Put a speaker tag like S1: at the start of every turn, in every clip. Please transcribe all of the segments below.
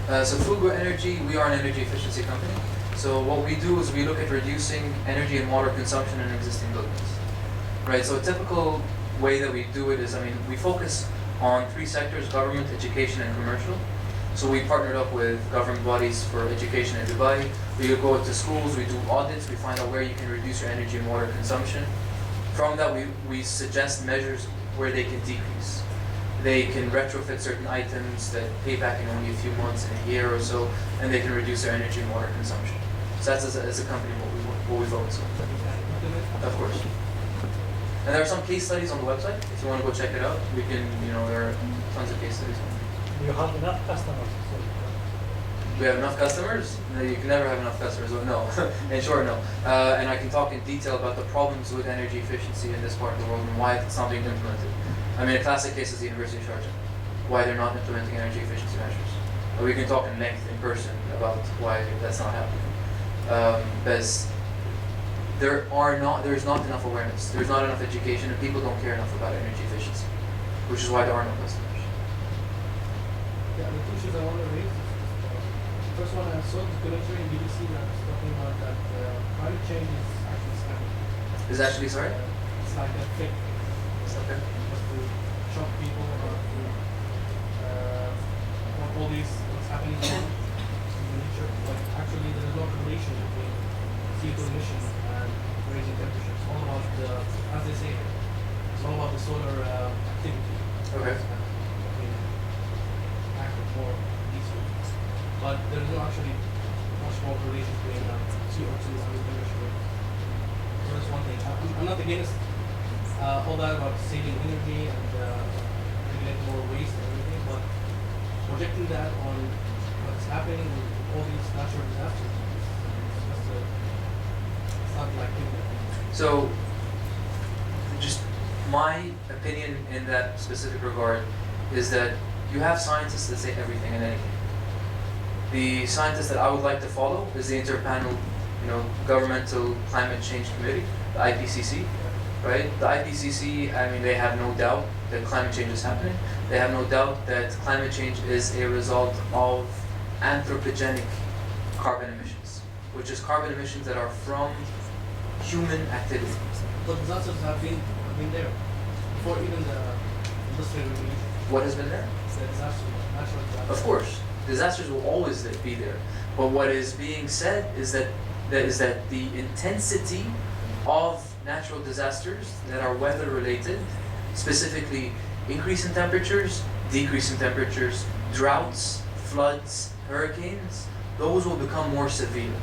S1: So Fugu Energy, we are an energy efficiency company. So what we do is we look at reducing energy and water consumption in existing buildings. Right, so a typical way that we do it is, we focus on three sectors: government, education, and commercial. So we partnered up with government bodies for education in Dubai. We go to schools, we do audits, we find out where you can reduce your energy and water consumption. From that, we suggest measures where they can decrease. They can retrofit certain items that pay back in only a few months, in a year or so, and they can reduce their energy and water consumption. So that's as a company what we focus on. Of course. And there are some case studies on the website. If you want to go check it out, we can, there are tons of case studies.
S2: Do you have enough customers?
S1: We have enough customers? No, you can never have enough customers. No, in short, no. And I can talk in detail about the problems with energy efficiency in this part of the world and why it's not being implemented. A classic case is the University of Sharjah, why they're not implementing energy efficiency measures. But we can talk in length in person about why that's not happening. There's not enough awareness, there's not enough education, and people don't care enough about energy efficiency, which is why there are no customers.
S3: Yeah, the two issues I want to raise. The first one, I saw the documentary in BBC that's talking about that climate change is actually scary.
S1: Is actually, sorry?
S3: It's like a fake.
S1: Okay.
S3: Just to shock people about all these, what's happening in nature. But actually, there is no correlation between CO2 emissions and raising temperatures. It's all about the, as they say, it's all about the solar activity.
S1: Okay.
S3: More diesel. But there is no actually much more correlation between CO2 and the temperature rate. So that's one thing. I'm not against all that about saving energy and regulating more waste and everything, but projecting that on what's happening with all these natural disasters, it's not like
S1: So, just my opinion in that specific regard is that you have scientists that say everything and anything. The scientist that I would like to follow is the Interpanel, Governmental Climate Change Committee, the IPCC, right? The IPCC, they have no doubt that climate change is happening. They have no doubt that climate change is a result of anthropogenic carbon emissions, which is carbon emissions that are from human activity.
S3: But disasters have been there before even the industrial revolution.
S1: What has been there?
S3: Natural disasters.
S1: Of course, disasters will always be there. But what is being said is that the intensity of natural disasters that are weather related, specifically increase in temperatures, decrease in temperatures, droughts, floods, hurricanes, those will become more severe.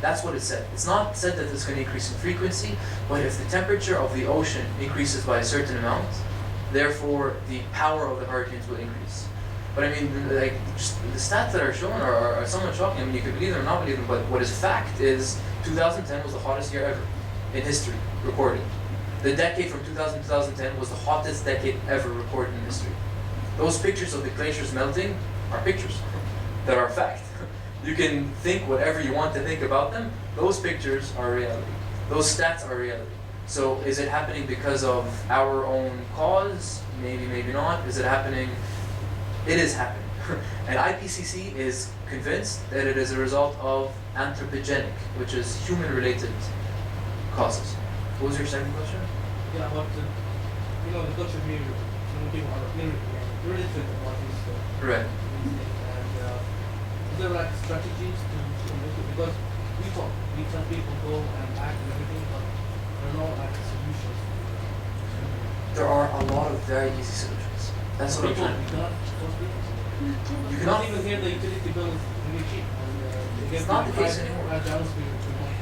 S1: That's what it said. It's not said that it's going to increase in frequency, but if the temperature of the ocean increases by a certain amount, therefore the power of the hurricanes will increase. But just the stats that are shown are somewhat shocking. You can believe them or not believe them, but what is fact is 2010 was the hottest year ever in history recorded. The decade from 2000 to 2010 was the hottest decade ever recorded in history. Those pictures of the glaciers melting are pictures that are fact. You can think whatever you want to think about them. Those pictures are reality. Those stats are reality. So is it happening because of our own cause? Maybe, maybe not. Is it happening? It is happening. And IPCC is convinced that it is a result of anthropogenic, which is human-related causes. What was your second question?
S3: Yeah, about the culture here, people are really fit about these things.
S1: Right.
S3: And is there like strategies to make it? Because we tell people go and act and everything, but there are no like solutions.
S1: There are a lot of very easy solutions. That's what I'm trying to do. You cannot
S3: even hear the utility bill is really cheap. And,
S1: it's not the case anymore.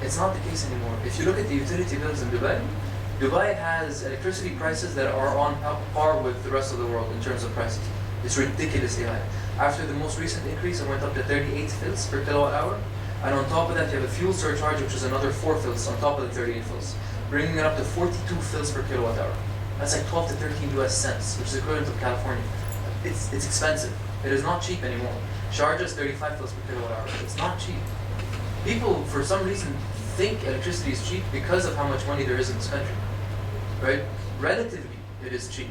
S1: It's not the case anymore. If you look at the utility bills in Dubai, Dubai has electricity prices that are on par with the rest of the world in terms of prices. It's ridiculously high. After the most recent increase, it went up to 38 fils per kilowatt hour. And on top of that, you have a fuel surcharge, which is another 4 fils on top of the 38 fils, bringing it up to 42 fils per kilowatt hour. That's like 12 to 13 US cents, which is equivalent to California. It's expensive. It is not cheap anymore. Sharjah is 35 fils per kilowatt hour. It's not cheap. People, for some reason, think electricity is cheap because of how much money there is in this country, right? Relatively, it is cheap.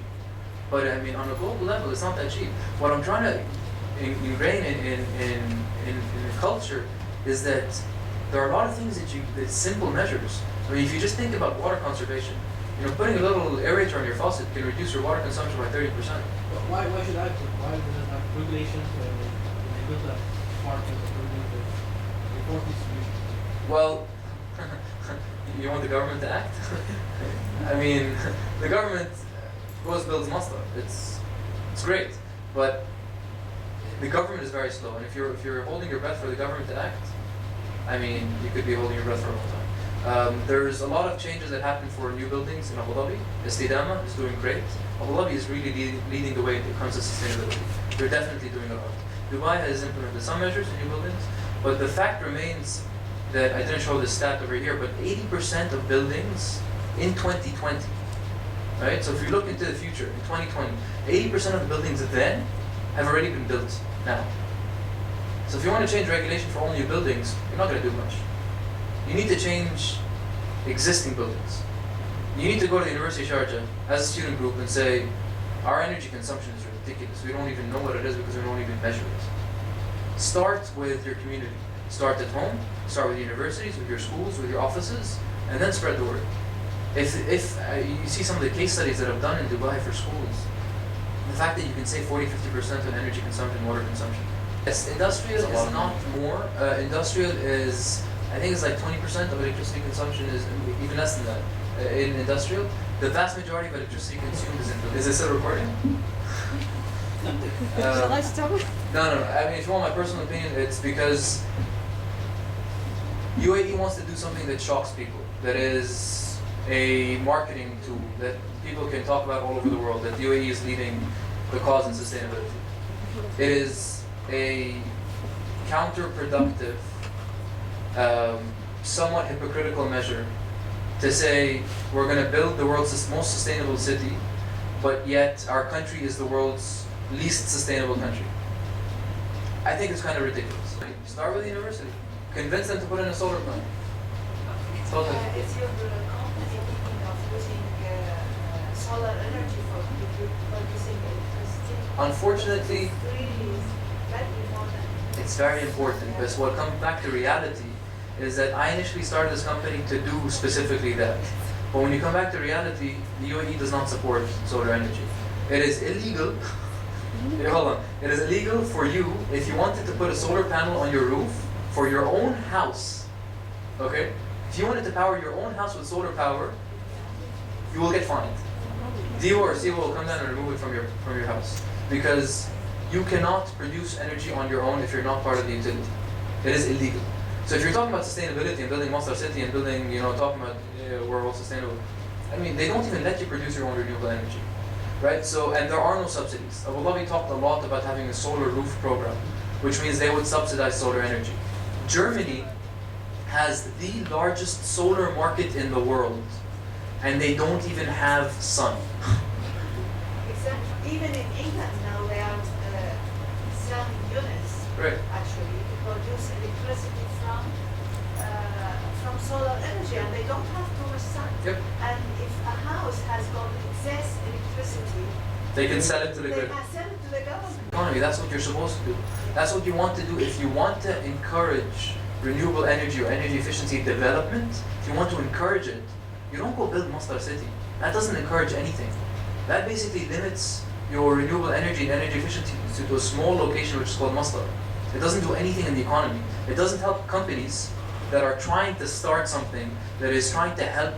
S1: But on a global level, it's not that cheap. What I'm trying to ingrained in the culture is that there are a lot of things that simple measures. I mean, if you just think about water conservation, putting a little aerator on your faucet can reduce your water consumption by 30%.
S3: But why should I put? Why does it have regulations when they build a park and they report this to you?
S1: Well, you want the government to act? I mean, the government goes builds masdar. It's great, but the government is very slow. And if you're holding your breath for the government to act, I mean, you could be holding your breath for a long time. There's a lot of changes that happen for new buildings in Abu Dhabi. Istidama is doing great. Abu Dhabi is really leading the way when it comes to sustainability. They're definitely doing a lot. Dubai has implemented some measures in new buildings, but the fact remains that I didn't show this stat over here, but 80% of buildings in 2020, right? So if you look into the future, in 2020, 80% of the buildings then have already been built now. So if you want to change regulation for all new buildings, you're not going to do much. You need to change existing buildings. You need to go to the University of Sharjah as a student group and say, our energy consumption is ridiculous. We don't even know what it is because we don't even measure it. Start with your community. Start at home, start with universities, with your schools, with your offices, and then spread the word. If you see some of the case studies that I've done in Dubai for schools, the fact that you can save 40-50% on energy consumption, water consumption. Yes, industrial is not more. Industrial is, I think it's like 20% of electricity consumption is even less than that. In industrial, the vast majority of electricity consumed is in buildings. Is this still recording?
S4: Shall I stop?
S1: No. I mean, if you want my personal opinion, it's because UAE wants to do something that shocks people. That is a marketing tool that people can talk about all over the world. That the UAE is leading the cause in sustainability. It is a counterproductive, somewhat hypocritical measure to say we're going to build the world's most sustainable city, but yet our country is the world's least sustainable country. I think it's kind of ridiculous. Start with the university. Convince them to put in a solar plant.
S5: Is your company thinking of using solar energy for producing electricity?
S1: Unfortunately,
S5: It's really very important.
S1: it's very important, because what comes back to reality is that I initially started this company to do specifically that. But when you come back to reality, the UAE does not support solar energy. It is illegal. Hold on. It is illegal for you, if you wanted to put a solar panel on your roof for your own house, okay? If you wanted to power your own house with solar power, you will get fined. DO or CO will come down and remove it from your house, because you cannot produce energy on your own if you're not part of the utility. It is illegal. So if you're talking about sustainability and building Masdar City and building, talking about we're all sustainable, I mean, they don't even let you produce your own renewable energy, right? So, and there are no subsidies. Abu Dhabi talked a lot about having a solar roof program, which means they would subsidize solar energy. Germany has the largest solar market in the world, and they don't even have sun.
S5: Exactly. Even in England now they are selling units
S1: Right.
S5: actually to produce electricity from solar energy, and they don't have too much sun.
S1: Yep.
S5: And if a house has got excess electricity,
S1: They can sell it to the
S5: they
S1: grid.
S5: can sell it to the government.
S1: Economy, that's what you're supposed to do. That's what you want to do. If you want to encourage renewable energy or energy efficiency development, if you want to encourage it, you don't go build Masdar City. That doesn't encourage anything. That basically limits your renewable energy and energy efficiency to a small location which is called Masdar. It doesn't do anything in the economy. It doesn't help companies that are trying to start something that is trying to help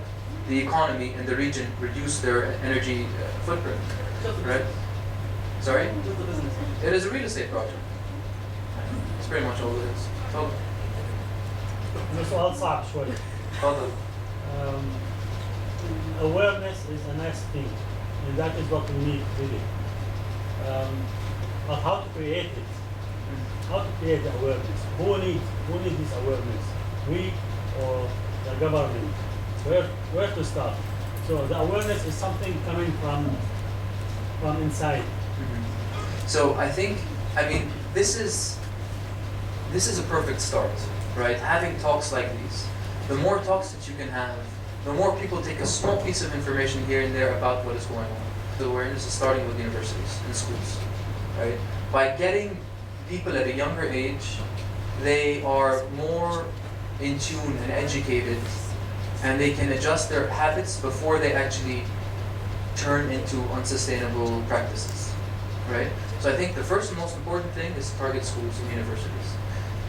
S1: the economy in the region reduce their energy footprint. Right? Sorry? It is a real estate project. That's pretty much all it is. تفضل.
S2: ده سؤال صعب شوي.
S1: تفضل.
S2: Awareness is a nice thing, and that is what we need really. But how to create it? How to create the awareness? Who needs this awareness? We or the government? Where to start? So the awareness is something coming from inside.
S1: So I think, this is a perfect start, right? Having talks like these. The more talks that you can have, the more people take a small piece of information here and there about what is going on. The awareness is starting with universities and schools, right? By getting people at a younger age, they are more in tune and educated, and they can adjust their habits before they actually turn into unsustainable practices, right? So I think the first and most important thing is to target schools and universities.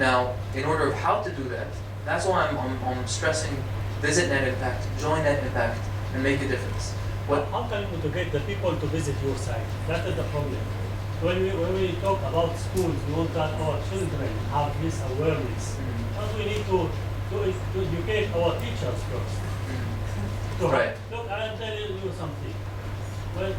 S1: Now, in order of how to do that, that's why I'm stressing visit net impact, join net impact, and make a difference.
S2: How can you motivate the people to visit your site? That is the problem. When we talk about schools, we want that our children have this awareness. But we need to educate our teachers first.
S1: Right.
S2: Look, I'll tell you something. Well,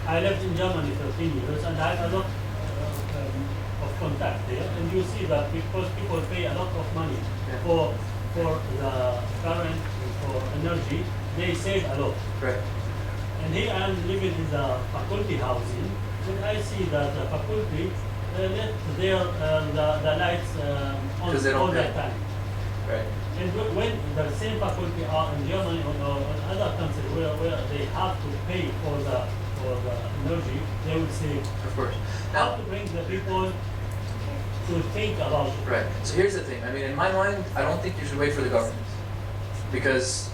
S2: I lived in Germany 13 years and I had a lot of contact there. And you see that because people pay a lot of money for the current, for energy, they save a lot.
S1: Right.
S2: And here I'm living in the faculty housing, and I see that the faculty let the lights on all the time.
S1: Right.
S2: And when the same faculty are in Germany or other countries where they have to pay for the energy, they will say,
S1: Of course.
S2: how
S1: Now,
S2: to bring the people to think about it.
S1: right. So here's the thing. I mean, in my mind, I don't think you should wait for the government. Because,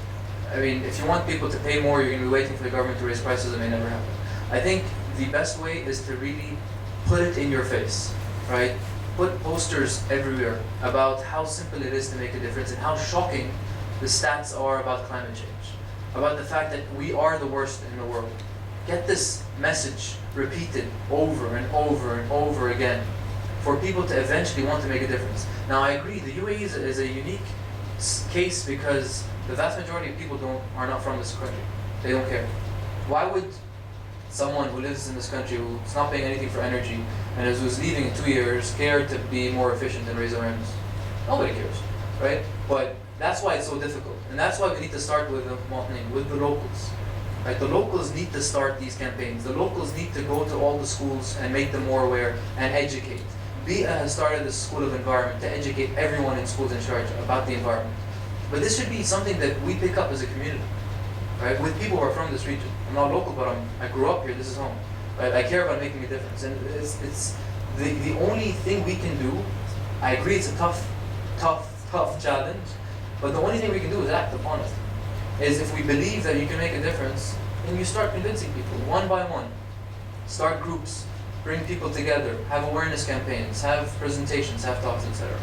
S1: I mean, if you want people to pay more, you're going to be waiting for the government to raise prices. It may never happen. I think the best way is to really put it in your face, right? Put posters everywhere about how simple it is to make a difference and how shocking the stats are about climate change, about the fact that we are the worst in the world. Get this message repeated over and over and over again for people to eventually want to make a difference. Now, I agree, the UAE is a unique case because the vast majority of people are not from this country. They don't care. Why would someone who lives in this country, who's not paying anything for energy, and who's leaving in 2 years, care to be more efficient and raise awareness? Nobody cares, right? But that's why it's so difficult. And that's why we need to start with the locals. Right? The locals need to start these campaigns. The locals need to go to all the schools and make them more aware and educate. BIA has started this School of Environment to educate everyone in schools in Sharjah about the environment. But this should be something that we pick up as a community, right? With people who are from this region. I'm not local, but I grew up here. This is home. Right? I care about making a difference, and it's the only thing we can do. I agree, it's a tough challenge, but the only thing we can do is act upon it. Is if we believe that you can make a difference, then you start convincing people one by one. Start groups, bring people together, have awareness campaigns, have presentations, have talks, etc.